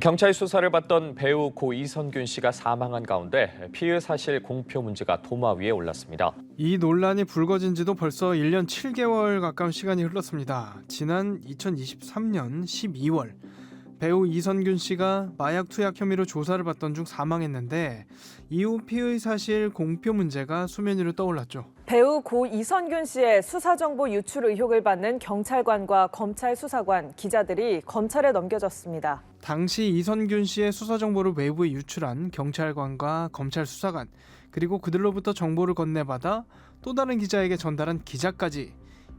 경찰 수사를 받던 배우 고 이선균 씨가 사망한 가운데 피의 사실 공표 문제가 도마 위에 올랐습니다. 이 논란이 불거진 지도 벌써 1년 7개월 가까운 시간이 흘렀습니다. 지난 2023년 12월 배우 이선균 씨가 마약 투약 혐의로 조사를 받던 중 사망했는데 이후 피의 사실 공표 문제가 수면 위로 떠올랐죠. 배우 고 이선균 씨의 수사정보 유출 의혹을 받는 경찰관과 검찰 수사관, 기자들이 검찰에 넘겨졌습니다. 당시 이선균 씨의 수사 정보를 외부에 유출한 경찰관과 검찰 수사관, 그리고 그들로부터 정보를 건네받아 또 다른 기자에게 전달한 기자까지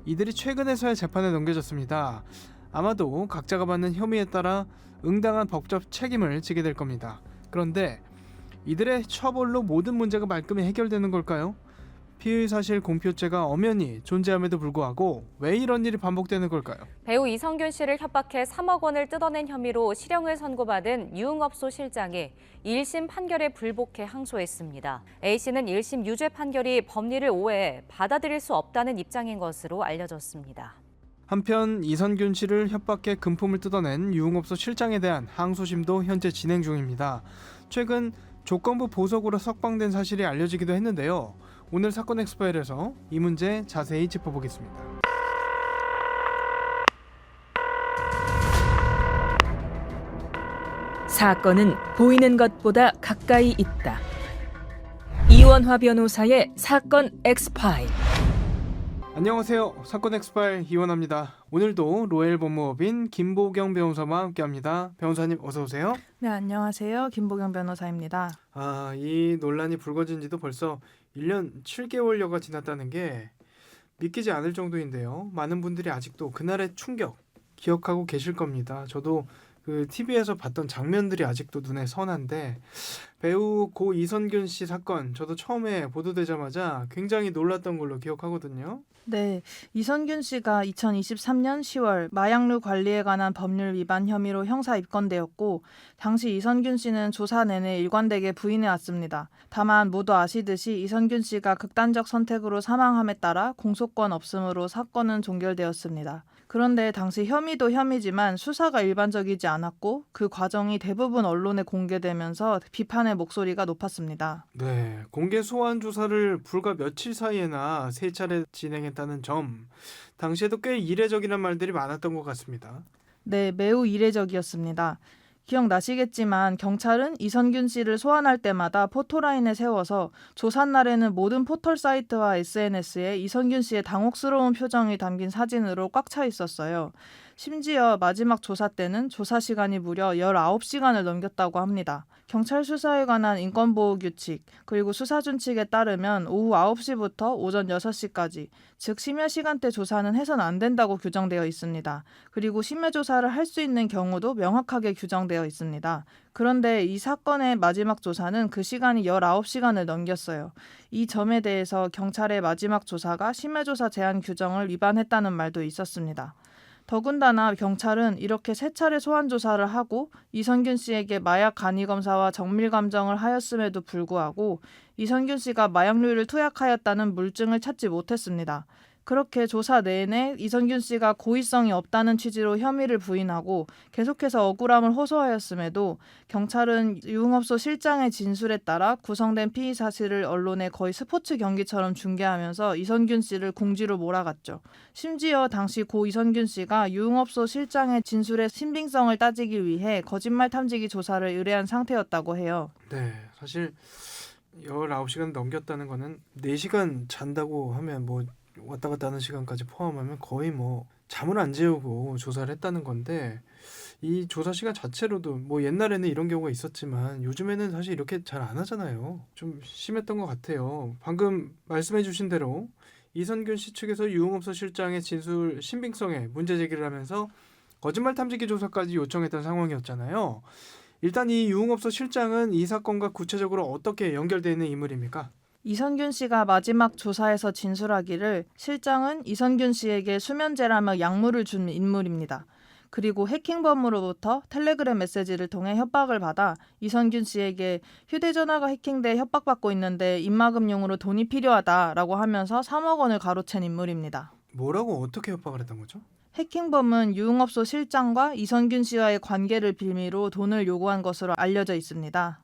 이들이 최근에서야 재판에 넘겨졌습니다. 아마도 각자가 받는 혐의에 따라 응당한 법적 책임을 지게 될 겁니다. 그런데 이들의 처벌로 모든 문제가 말끔히 해결되는 걸까요? 피의 사실 공표죄가 엄연히 존재함에도 불구하고 왜 이런 일이 반복되는 걸까요? 배우 이선균 씨를 협박해 3억 원을 뜯어낸 혐의로 실형을 선고받은 유흥업소 실장이 1심 판결에 불복해 항소했습니다. A씨는 1심 유죄 판결이 법리를 오해해 받아들일 수 없다는 입장인 것으로 알려졌습니다. 한편 이선균 씨를 협박해 금품을 뜯어낸 유흥업소 실장에 대한 항소심도 현재 진행 중입니다. 최근 조건부 보석으로 석방된 사실이 알려지기도 했는데요. 오늘 사건 엑스파일에서 이 문제 자세히 짚어보겠습니다. 사건은 보이는 것보다 가까이 있다. 이원화 변호사의 사건 엑스파일. 안녕하세요. 사건 엑스파일 이원화입니다. 오늘도 로엘 법무법인 김보경 변호사와 함께합니다. 변호사님 어서 오세요. 네, 안녕하세요. 김보경 변호사입니다. 이 논란이 불거진 지도 벌써 1년 7개월여가 지났다는 게 믿기지 않을 정도인데요. 많은 분들이 아직도 그날의 충격 기억하고 계실 겁니다. 저도 TV에서 봤던 장면들이 아직도 눈에 선한데 배우 고 이선균 씨 사건 저도 처음에 보도되자마자 굉장히 놀랐던 걸로 기억하거든요. 네, 이선균 씨가 2023년 10월 마약류 관리에 관한 법률 위반 혐의로 형사 입건되었고 당시 이선균 씨는 조사 내내 일관되게 부인해왔습니다. 다만 모두 아시듯이 이선균 씨가 극단적 선택으로 사망함에 따라 공소권 없음으로 사건은 종결되었습니다. 그런데 당시 혐의도 혐의지만 수사가 일반적이지 않았고 그 과정이 대부분 언론에 공개되면서 비판의 목소리가 높았습니다. 네, 공개 소환 조사를 불과 며칠 사이에나 3차례 진행했다는 점, 당시에도 꽤 이례적이란 말들이 많았던 것 같습니다. 네, 매우 이례적이었습니다. 기억나시겠지만 경찰은 이선균 씨를 소환할 때마다 포토라인에 세워서 조사 날에는 모든 포털 사이트와 SNS에 이선균 씨의 당혹스러운 표정이 담긴 사진으로 꽉 차 있었어요. 심지어 마지막 조사 때는 조사 시간이 무려 19시간을 넘겼다고 합니다. 경찰 수사에 관한 인권보호규칙 그리고 수사준칙에 따르면 오후 9시부터 오전 6시까지 즉 심야 시간대 조사는 해서는 안 된다고 규정되어 있습니다. 그리고 심야 조사를 할 수 있는 경우도 명확하게 규정되어 있습니다. 그런데 이 사건의 마지막 조사는 그 시간이 19시간을 넘겼어요. 이 점에 대해서 경찰의 마지막 조사가 심야 조사 제한 규정을 위반했다는 말도 있었습니다. 더군다나 경찰은 이렇게 3차례 소환 조사를 하고 이선균 씨에게 마약 간이 검사와 정밀 감정을 하였음에도 불구하고 이선균 씨가 마약류를 투약하였다는 물증을 찾지 못했습니다. 그렇게 조사 내내 이선균 씨가 고의성이 없다는 취지로 혐의를 부인하고 계속해서 억울함을 호소하였음에도 경찰은 유흥업소 실장의 진술에 따라 구성된 피의 사실을 언론에 거의 스포츠 경기처럼 중계하면서 이선균 씨를 공지로 몰아갔죠. 심지어 당시 고 이선균 씨가 유흥업소 실장의 진술의 신빙성을 따지기 위해 거짓말 탐지기 조사를 의뢰한 상태였다고 해요. 네, 사실 19시간 넘겼다는 거는 4시간 잔다고 하면 왔다 갔다 하는 시간까지 포함하면 거의 잠을 안 재우고 조사를 했다는 건데 이 조사 시간 자체로도 옛날에는 이런 경우가 있었지만 요즘에는 사실 이렇게 잘 안 하잖아요. 좀 심했던 것 같아요. 방금 말씀해 주신 대로 이선균 씨 측에서 유흥업소 실장의 진술 신빙성에 문제 제기를 하면서 거짓말 탐지기 조사까지 요청했던 상황이었잖아요. 일단 이 유흥업소 실장은 이 사건과 구체적으로 어떻게 연결되어 있는 인물입니까? 이선균 씨가 마지막 조사에서 진술하기를 실장은 이선균 씨에게 수면제라며 약물을 준 인물입니다. 그리고 해킹범으로부터 텔레그램 메시지를 통해 협박을 받아 이선균 씨에게 휴대전화가 해킹돼 협박받고 있는데 입막음용으로 돈이 필요하다라고 하면서 3억 원을 가로챈 인물입니다. 뭐라고 어떻게 협박을 했던 거죠? 해킹범은 유흥업소 실장과 이선균 씨와의 관계를 빌미로 돈을 요구한 것으로 알려져 있습니다.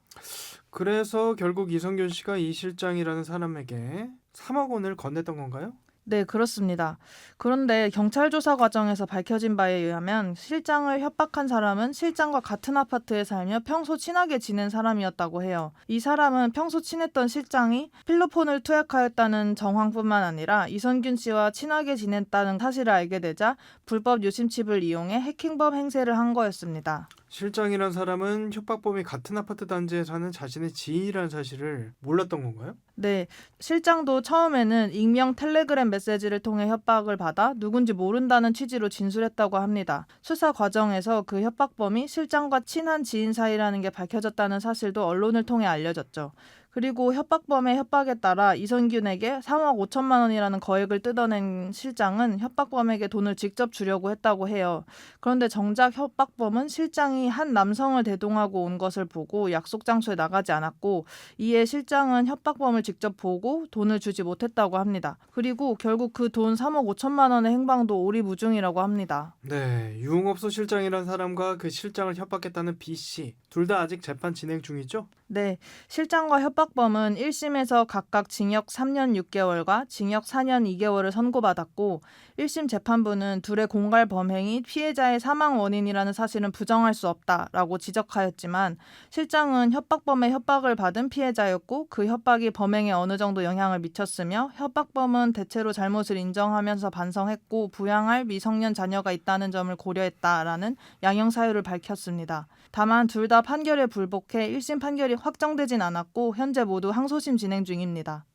그래서 결국 이성균 씨가 이 실장이라는 사람에게 3억 원을 건넸던 건가요? 네, 그렇습니다. 그런데 경찰 조사 과정에서 밝혀진 바에 의하면 실장을 협박한 사람은 실장과 같은 아파트에 살며 평소 친하게 지낸 사람이었다고 해요. 이 사람은 평소 친했던 실장이 필로폰을 투약하였다는 정황뿐만 아니라 이선균 씨와 친하게 지냈다는 사실을 알게 되자 불법 유심칩을 이용해 해킹범 행세를 한 거였습니다. 실장이란 사람은 협박범이 같은 아파트 단지에 사는 자신의 지인이라는 사실을 몰랐던 건가요? 네, 실장도 처음에는 익명 텔레그램 메시지를 통해 협박을 받아 누군지 모른다는 취지로 진술했다고 합니다. 수사 과정에서 그 협박범이 실장과 친한 지인 사이라는 게 밝혀졌다는 사실도 언론을 통해 알려졌죠. 그리고 협박범의 협박에 따라 이선균에게 3억 5천만 원이라는 거액을 뜯어낸 실장은 협박범에게 돈을 직접 주려고 했다고 해요. 그런데 정작 협박범은 실장이 한 남성을 대동하고 온 것을 보고 약속 장소에 나가지 않았고 이에 실장은 협박범을 직접 보고 돈을 주지 못했다고 합니다. 그리고 결국 그 돈 3억 5천만 원의 행방도 오리무중이라고 합니다. 네, 유흥업소 실장이란 사람과 그 실장을 협박했다는 B씨 둘 다 아직 재판 진행 중이죠? 네, 실장과 협박범은 1심에서 각각 징역 3년 6개월과 징역 4년 2개월을 선고받았고 1심 재판부는 둘의 공갈 범행이 피해자의 사망 원인이라는 사실은 부정할 수 없다라고 지적하였지만 실장은 협박범의 협박을 받은 피해자였고 그 협박이 범행에 어느 정도 영향을 미쳤으며 협박범은 대체로 잘못을 인정하면서 반성했고 부양할 미성년 자녀가 있다는 점을 고려했다라는 양형 사유를 밝혔습니다. 다만 둘 다 판결에 불복해 1심 판결이 확정되진 않았고 현재 모두 항소심 진행 중입니다.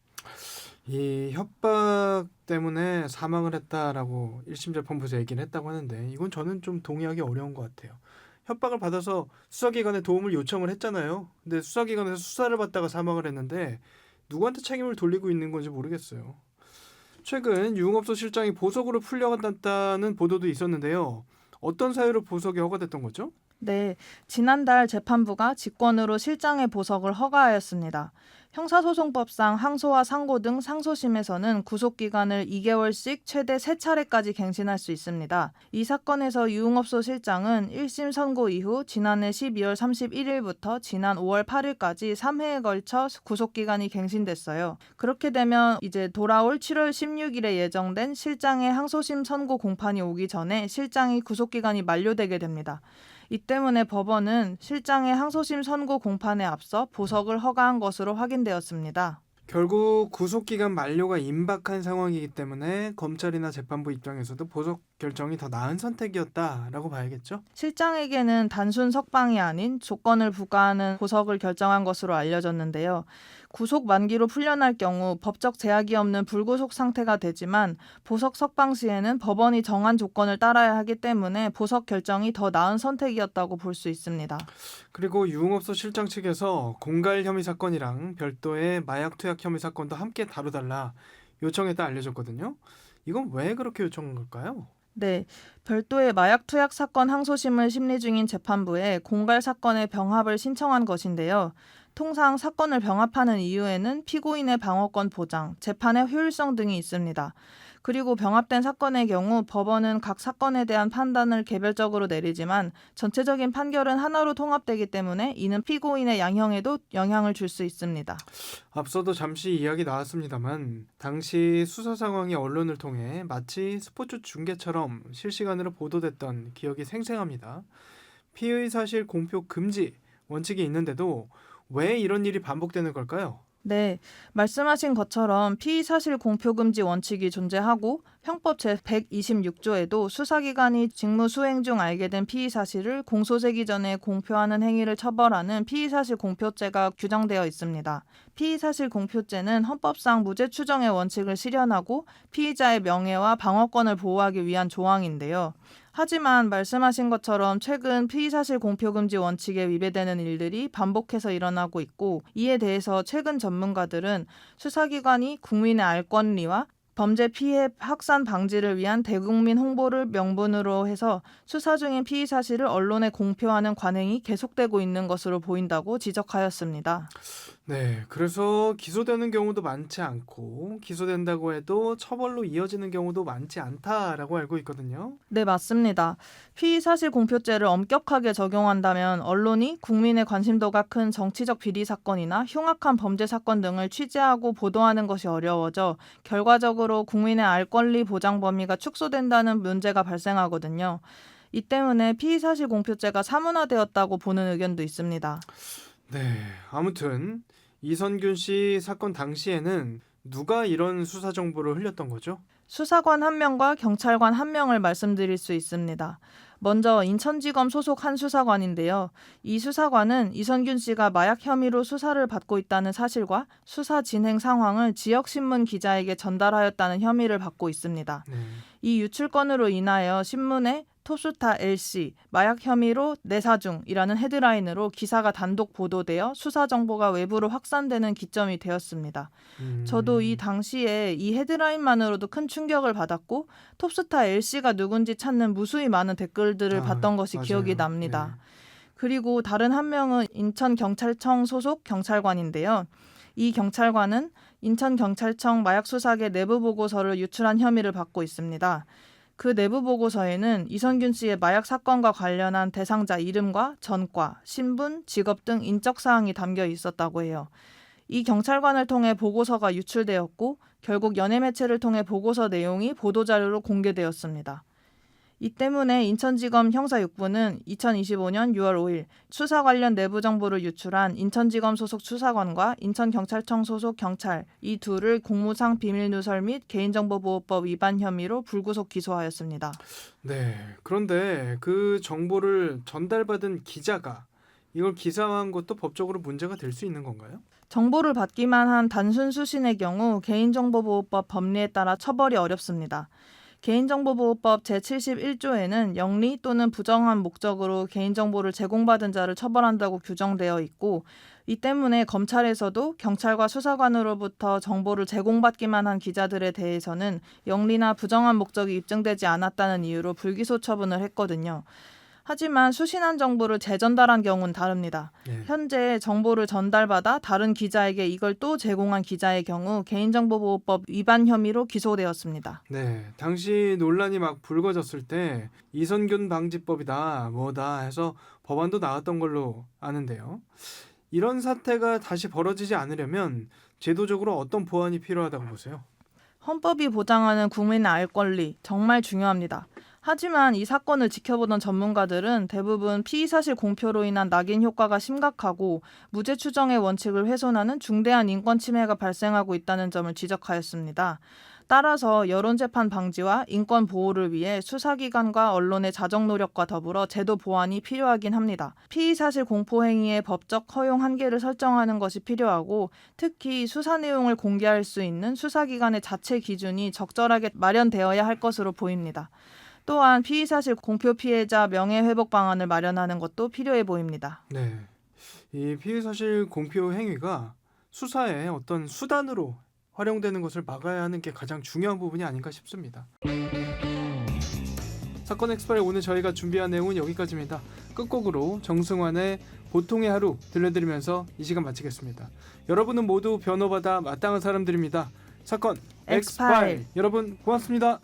이 협박 때문에 사망을 했다라고 1심 재판부에서 얘기를 했다고 하는데 이건 저는 좀 동의하기 어려운 것 같아요. 협박을 받아서 수사기관에 도움을 요청을 했잖아요. 근데 수사기관에서 수사를 받다가 사망을 했는데 누구한테 책임을 돌리고 있는 건지 모르겠어요. 최근 유흥업소 실장이 보석으로 풀려갔다는 보도도 있었는데요. 어떤 사유로 보석이 허가됐던 거죠? 네, 지난달 재판부가 직권으로 실장의 보석을 허가하였습니다. 형사소송법상 항소와 상고 등 상소심에서는 구속기간을 2개월씩 최대 3차례까지 갱신할 수 있습니다. 이 사건에서 유흥업소 실장은 1심 선고 이후 지난해 12월 31일부터 지난 5월 8일까지 3회에 걸쳐 구속기간이 갱신됐어요. 그렇게 되면 이제 돌아올 7월 16일에 예정된 실장의 항소심 선고 공판이 오기 전에 실장이 구속기간이 만료되게 됩니다. 이 때문에 법원은 실장의 항소심 선고 공판에 앞서 보석을 허가한 것으로 확인되었습니다. 결국 구속기간 만료가 임박한 상황이기 때문에 검찰이나 재판부 입장에서도 보석 결정이 더 나은 선택이었다라고 봐야겠죠? 실장에게는 단순 석방이 아닌 조건을 부과하는 보석을 결정한 것으로 알려졌는데요. 구속 만기로 풀려날 경우 법적 제약이 없는 불구속 상태가 되지만 보석 석방 시에는 법원이 정한 조건을 따라야 하기 때문에 보석 결정이 더 나은 선택이었다고 볼 수 있습니다. 그리고 유흥업소 실장 측에서 공갈 혐의 사건이랑 별도의 마약 투약 혐의 사건도 함께 다뤄달라 요청했다 알려졌거든요. 이건 왜 그렇게 요청한 걸까요? 네, 별도의 마약 투약 사건 항소심을 심리 중인 재판부에 공갈 사건의 병합을 신청한 것인데요. 통상 사건을 병합하는 이유에는 피고인의 방어권 보장, 재판의 효율성 등이 있습니다. 그리고 병합된 사건의 경우 법원은 각 사건에 대한 판단을 개별적으로 내리지만 전체적인 판결은 하나로 통합되기 때문에 이는 피고인의 양형에도 영향을 줄 수 있습니다. 앞서도 잠시 이야기 나왔습니다만 당시 수사 상황이 언론을 통해 마치 스포츠 중계처럼 실시간으로 보도됐던 기억이 생생합니다. 피의 사실 공표 금지 원칙이 있는데도 왜 이런 일이 반복되는 걸까요? 네, 말씀하신 것처럼 피의사실 공표금지 원칙이 존재하고 형법 제126조에도 수사기관이 직무 수행 중 알게 된 피의사실을 공소제기 전에 공표하는 행위를 처벌하는 피의사실 공표죄가 규정되어 있습니다. 피의사실 공표죄는 헌법상 무죄 추정의 원칙을 실현하고 피의자의 명예와 방어권을 보호하기 위한 조항인데요. 하지만 말씀하신 것처럼 최근 피의사실 공표금지 원칙에 위배되는 일들이 반복해서 일어나고 있고 이에 대해서 최근 전문가들은 수사기관이 국민의 알 권리와 범죄 피해 확산 방지를 위한 대국민 홍보를 명분으로 해서 수사 중인 피의 사실을 언론에 공표하는 관행이 계속되고 있는 것으로 보인다고 지적하였습니다. 네, 그래서 기소되는 경우도 많지 않고 기소된다고 해도 처벌로 이어지는 경우도 많지 않다라고 알고 있거든요. 네, 맞습니다. 피의사실 공표죄를 엄격하게 적용한다면 언론이 국민의 관심도가 큰 정치적 비리 사건이나 흉악한 범죄 사건 등을 취재하고 보도하는 것이 어려워져 결과적으로 국민의 알 권리 보장 범위가 축소된다는 문제가 발생하거든요. 이 때문에 피의사실 공표죄가 사문화되었다고 보는 의견도 있습니다. 네, 아무튼 이선균 씨 사건 당시에는 누가 이런 수사 정보를 흘렸던 거죠? 수사관 1명과 경찰관 1명을 말씀드릴 수 있습니다. 먼저 인천지검 소속 한 수사관인데요. 이 수사관은 이선균 씨가 마약 혐의로 수사를 받고 있다는 사실과 수사 진행 상황을 지역신문 기자에게 전달하였다는 혐의를 받고 있습니다. 네. 이 유출건으로 인하여 신문에 톱스타 L씨 마약 혐의로 내사 중이라는 헤드라인으로 기사가 단독 보도되어 수사 정보가 외부로 확산되는 기점이 되었습니다. 저도 이 당시에 이 헤드라인만으로도 큰 충격을 받았고 톱스타 L씨가 누군지 찾는 무수히 많은 댓글들을 봤던 것이 맞아요. 기억이 납니다. 네. 그리고 다른 한 명은 인천경찰청 소속 경찰관인데요. 이 경찰관은 인천경찰청 마약수사계 내부보고서를 유출한 혐의를 받고 있습니다. 그 내부 보고서에는 이선균 씨의 마약 사건과 관련한 대상자 이름과 전과, 신분, 직업 등 인적 사항이 담겨 있었다고 해요. 이 경찰관을 통해 보고서가 유출되었고 결국 연예 매체를 통해 보고서 내용이 보도자료로 공개되었습니다. 이 때문에 인천지검 형사 6부는 2025년 6월 5일 수사 관련 내부 정보를 유출한 인천지검 소속 수사관과 인천경찰청 소속 경찰 이 둘을 공무상 비밀누설 및 개인정보보호법 위반 혐의로 불구속 기소하였습니다. 네, 그런데 그 정보를 전달받은 기자가 이걸 기사화한 것도 법적으로 문제가 될 수 있는 건가요? 정보를 받기만 한 단순 수신의 경우 개인정보보호법 법리에 따라 처벌이 어렵습니다. 개인정보보호법 제71조에는 영리 또는 부정한 목적으로 개인정보를 제공받은 자를 처벌한다고 규정되어 있고 이 때문에 검찰에서도 경찰과 수사관으로부터 정보를 제공받기만 한 기자들에 대해서는 영리나 부정한 목적이 입증되지 않았다는 이유로 불기소 처분을 했거든요. 하지만 수신한 정보를 재전달한 경우는 다릅니다. 네. 현재 정보를 전달받아 다른 기자에게 이걸 또 제공한 기자의 경우 개인정보보호법 위반 혐의로 기소되었습니다. 네, 당시 논란이 막 불거졌을 때 이선균 방지법이다 뭐다 해서 법안도 나왔던 걸로 아는데요. 이런 사태가 다시 벌어지지 않으려면 제도적으로 어떤 보완이 필요하다고 보세요? 헌법이 보장하는 국민의 알 권리 정말 중요합니다. 하지만 이 사건을 지켜보던 전문가들은 대부분 피의사실 공표로 인한 낙인 효과가 심각하고 무죄 추정의 원칙을 훼손하는 중대한 인권 침해가 발생하고 있다는 점을 지적하였습니다. 따라서 여론재판 방지와 인권 보호를 위해 수사기관과 언론의 자정 노력과 더불어 제도 보완이 필요하긴 합니다. 피의사실 공포 행위의 법적 허용 한계를 설정하는 것이 필요하고 특히 수사 내용을 공개할 수 있는 수사기관의 자체 기준이 적절하게 마련되어야 할 것으로 보입니다. 또한 피의사실 공표 피해자 명예회복 방안을 마련하는 것도 필요해 보입니다. 네, 이 피의사실 공표 행위가 수사의 어떤 수단으로 활용되는 것을 막아야 하는 게 가장 중요한 부분이 아닌가 싶습니다. 사건 엑스파일 오늘 저희가 준비한 내용은 여기까지입니다. 끝곡으로 정승환의 보통의 하루 들려드리면서 이 시간 마치겠습니다. 여러분은 모두 변호받아 마땅한 사람들입니다. 사건 엑스파일 여러분 고맙습니다.